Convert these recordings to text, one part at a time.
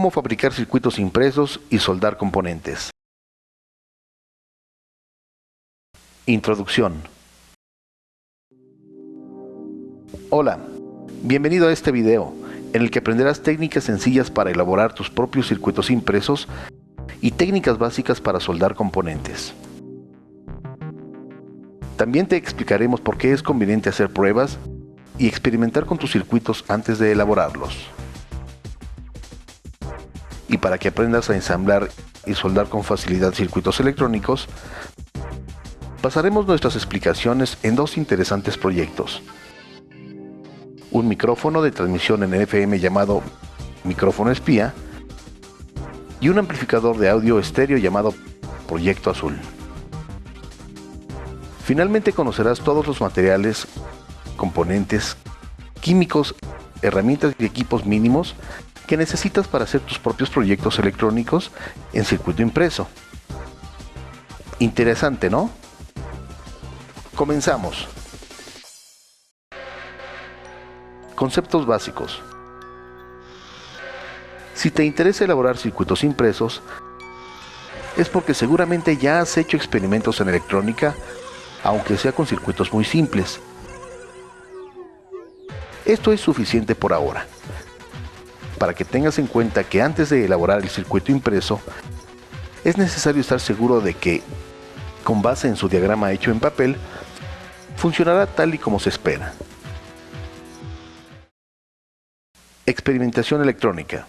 cómo fabricar circuitos impresos y soldar componentes. Introducción. Hola, bienvenido a este video, en el que aprenderás técnicas sencillas para elaborar tus propios circuitos impresos y técnicas básicas para soldar componentes. También te explicaremos por qué es conveniente hacer pruebas y experimentar con tus circuitos antes de elaborarlos. Y para que aprendas a ensamblar y soldar con facilidad circuitos electrónicos, basaremos nuestras explicaciones en dos interesantes proyectos. Un micrófono de transmisión en FM llamado micrófono espía y un amplificador de audio estéreo llamado Proyecto Azul. Finalmente conocerás todos los materiales, componentes, químicos, herramientas y equipos mínimos que necesitas para hacer tus propios proyectos electrónicos en circuito impreso. Interesante, ¿no? Comenzamos. Conceptos básicos. Si te interesa elaborar circuitos impresos, es porque seguramente ya has hecho experimentos en electrónica, aunque sea con circuitos muy simples. Esto es suficiente por ahora, para que tengas en cuenta que antes de elaborar el circuito impreso, es necesario estar seguro de que, con base en su diagrama hecho en papel, funcionará tal y como se espera. Experimentación electrónica.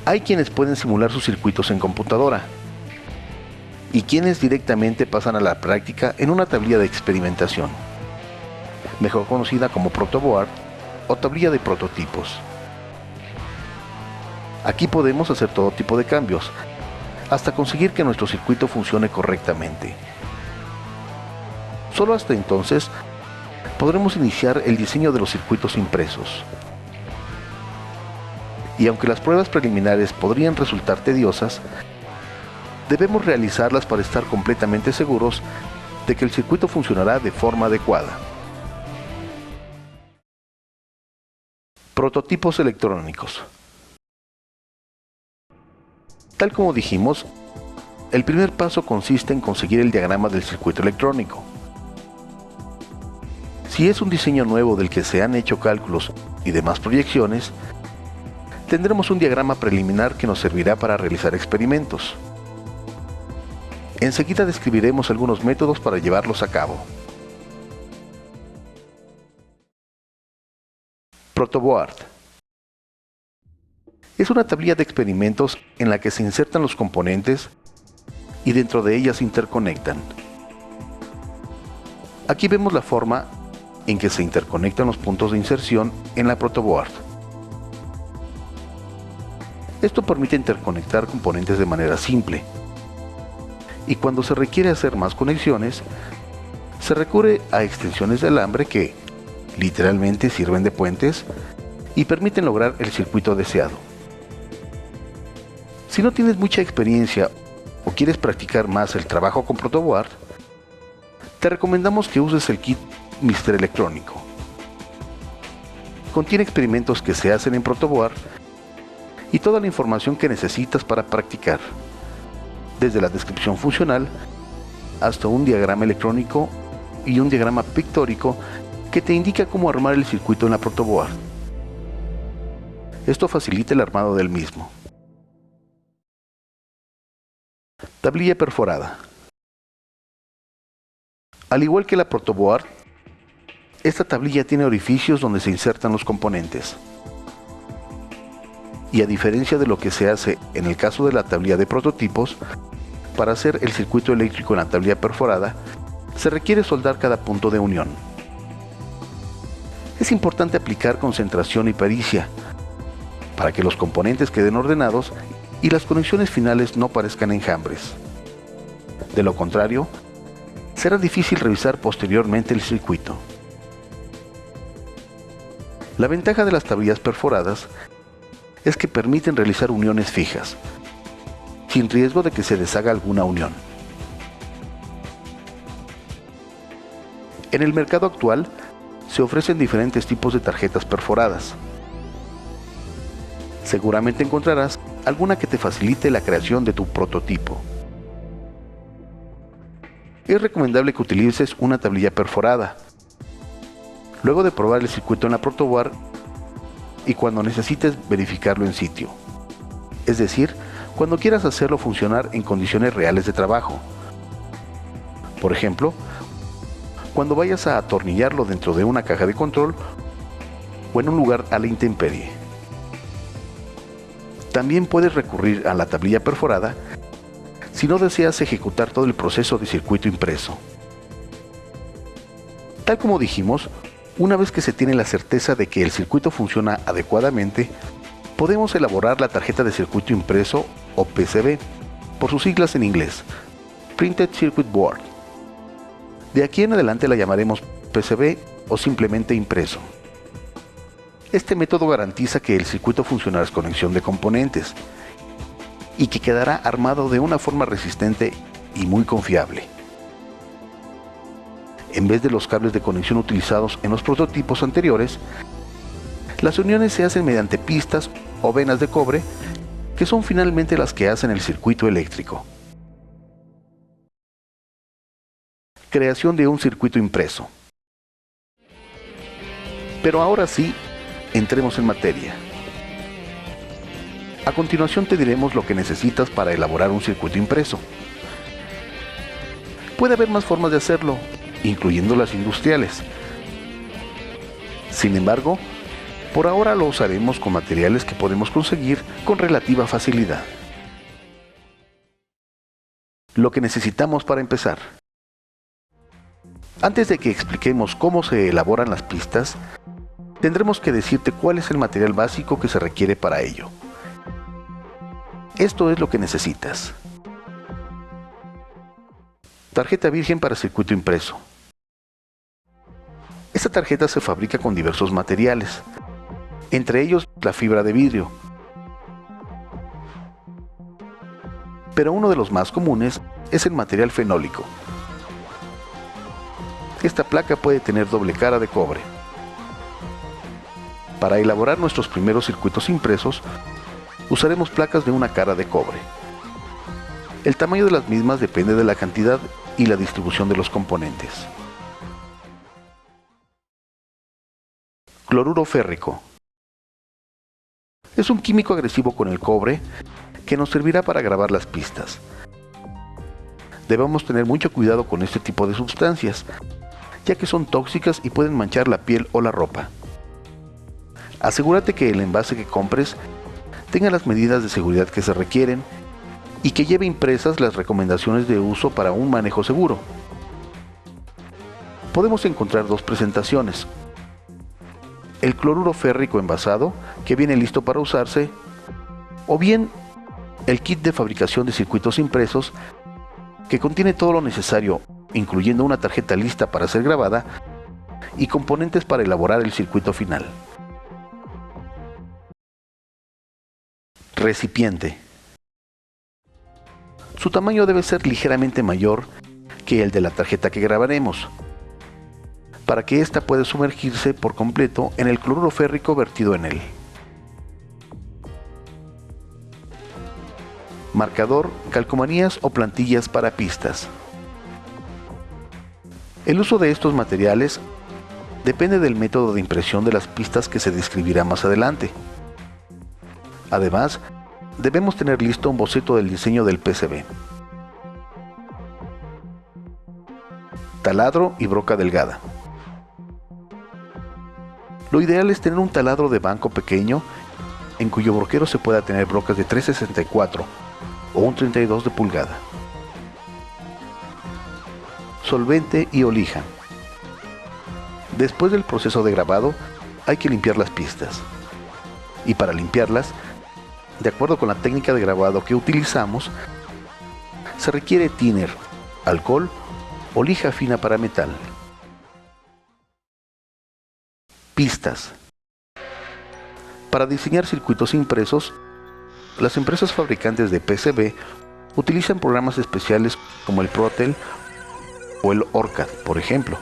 Hay quienes pueden simular sus circuitos en computadora y quienes directamente pasan a la práctica en una tablilla de experimentación, mejor conocida como protoboard o tablilla de prototipos. Aquí podemos hacer todo tipo de cambios, hasta conseguir que nuestro circuito funcione correctamente. Solo hasta entonces podremos iniciar el diseño de los circuitos impresos. Y aunque las pruebas preliminares podrían resultar tediosas, debemos realizarlas para estar completamente seguros de que el circuito funcionará de forma adecuada. Prototipos electrónicos. Tal como dijimos, el primer paso consiste en conseguir el diagrama del circuito electrónico. Si es un diseño nuevo del que se han hecho cálculos y demás proyecciones, tendremos un diagrama preliminar que nos servirá para realizar experimentos. Enseguida describiremos algunos métodos para llevarlos a cabo. Protoboard. Es una tablilla de experimentos en la que se insertan los componentes y dentro de ellas se interconectan. Aquí vemos la forma en que se interconectan los puntos de inserción en la protoboard. Esto permite interconectar componentes de manera simple. Y cuando se requiere hacer más conexiones, se recurre a extensiones de alambre que, literalmente, sirven de puentes y permiten lograr el circuito deseado. Si no tienes mucha experiencia o quieres practicar más el trabajo con protoboard, te recomendamos que uses el kit Mr. Electrónico. Contiene experimentos que se hacen en protoboard y toda la información que necesitas para practicar, desde la descripción funcional hasta un diagrama electrónico y un diagrama pictórico que te indica cómo armar el circuito en la protoboard. Esto facilita el armado del mismo. Tablilla perforada. Al igual que la protoboard, esta tablilla tiene orificios donde se insertan los componentes. Y a diferencia de lo que se hace en el caso de la tablilla de prototipos, para hacer el circuito eléctrico en la tablilla perforada, se requiere soldar cada punto de unión. Es importante aplicar concentración y pericia, para que los componentes queden ordenados y las conexiones finales no parezcan enjambres. De lo contrario, será difícil revisar posteriormente el circuito. La ventaja de las tablillas perforadas es que permiten realizar uniones fijas, sin riesgo de que se deshaga alguna unión. En el mercado actual se ofrecen diferentes tipos de tarjetas perforadas. Seguramente encontrarás alguna que te facilite la creación de tu prototipo. Es recomendable que utilices una tablilla perforada. Luego de probar el circuito en la protoboard y cuando necesites verificarlo en sitio. Es decir, cuando quieras hacerlo funcionar en condiciones reales de trabajo. Por ejemplo, cuando vayas a atornillarlo dentro de una caja de control o en un lugar a la intemperie. También puedes recurrir a la tablilla perforada si no deseas ejecutar todo el proceso de circuito impreso. Tal como dijimos, una vez que se tiene la certeza de que el circuito funciona adecuadamente, podemos elaborar la tarjeta de circuito impreso o PCB, por sus siglas en inglés, Printed Circuit Board. De aquí en adelante la llamaremos PCB o simplemente impreso. Este método garantiza que el circuito funcionará sin conexión de componentes y que quedará armado de una forma resistente y muy confiable. En vez de los cables de conexión utilizados en los prototipos anteriores, las uniones se hacen mediante pistas o venas de cobre, que son finalmente las que hacen el circuito eléctrico. Creación de un circuito impreso. Pero ahora sí, entremos en materia. A continuación te diremos lo que necesitas para elaborar un circuito impreso. Puede haber más formas de hacerlo, incluyendo las industriales. Sin embargo, por ahora lo usaremos con materiales que podemos conseguir con relativa facilidad. Lo que necesitamos para empezar. Antes de que expliquemos cómo se elaboran las pistas, tendremos que decirte cuál es el material básico que se requiere para ello. Esto es lo que necesitas. Tarjeta virgen para circuito impreso. Esta tarjeta se fabrica con diversos materiales, entre ellos la fibra de vidrio. Pero uno de los más comunes es el material fenólico. Esta placa puede tener doble cara de cobre. Para elaborar nuestros primeros circuitos impresos, usaremos placas de una cara de cobre. El tamaño de las mismas depende de la cantidad y la distribución de los componentes. Cloruro férrico. Es un químico agresivo con el cobre que nos servirá para grabar las pistas. Debemos tener mucho cuidado con este tipo de sustancias, ya que son tóxicas y pueden manchar la piel o la ropa. Asegúrate que el envase que compres tenga las medidas de seguridad que se requieren y que lleve impresas las recomendaciones de uso para un manejo seguro. Podemos encontrar dos presentaciones: el cloruro férrico envasado, que viene listo para usarse, o bien el kit de fabricación de circuitos impresos, que contiene todo lo necesario, incluyendo una tarjeta lista para ser grabada y componentes para elaborar el circuito final. Recipiente. Su tamaño debe ser ligeramente mayor que el de la tarjeta que grabaremos, para que ésta pueda sumergirse por completo en el cloruro férrico vertido en él. Marcador, calcomanías o plantillas para pistas. El uso de estos materiales depende del método de impresión de las pistas que se describirá más adelante. Además, debemos tener listo un boceto del diseño del PCB. Taladro y broca delgada. Lo ideal es tener un taladro de banco pequeño en cuyo broquero se pueda tener brocas de 3/64 o un 32 de pulgada. Solvente y olija. Después del proceso de grabado, hay que limpiar las pistas. Y para limpiarlas, de acuerdo con la técnica de grabado que utilizamos, se requiere thinner, alcohol o lija fina para metal. Pistas. Para diseñar circuitos impresos, las empresas fabricantes de PCB utilizan programas especiales como el Protel o el OrCAD, por ejemplo.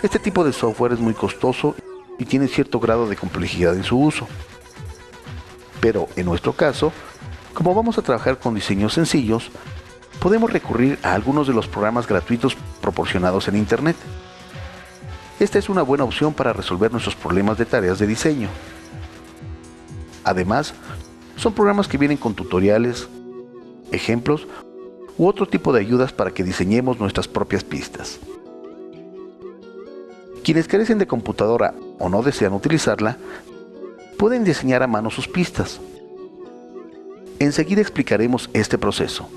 Este tipo de software es muy costoso y tiene cierto grado de complejidad en su uso. Pero en nuestro caso, como vamos a trabajar con diseños sencillos, podemos recurrir a algunos de los programas gratuitos proporcionados en Internet. Esta es una buena opción para resolver nuestros problemas de tareas de diseño. Además, son programas que vienen con tutoriales, ejemplos u otro tipo de ayudas para que diseñemos nuestras propias pistas. Quienes carecen de computadora o no desean utilizarla, pueden diseñar a mano sus pistas. Enseguida explicaremos este proceso.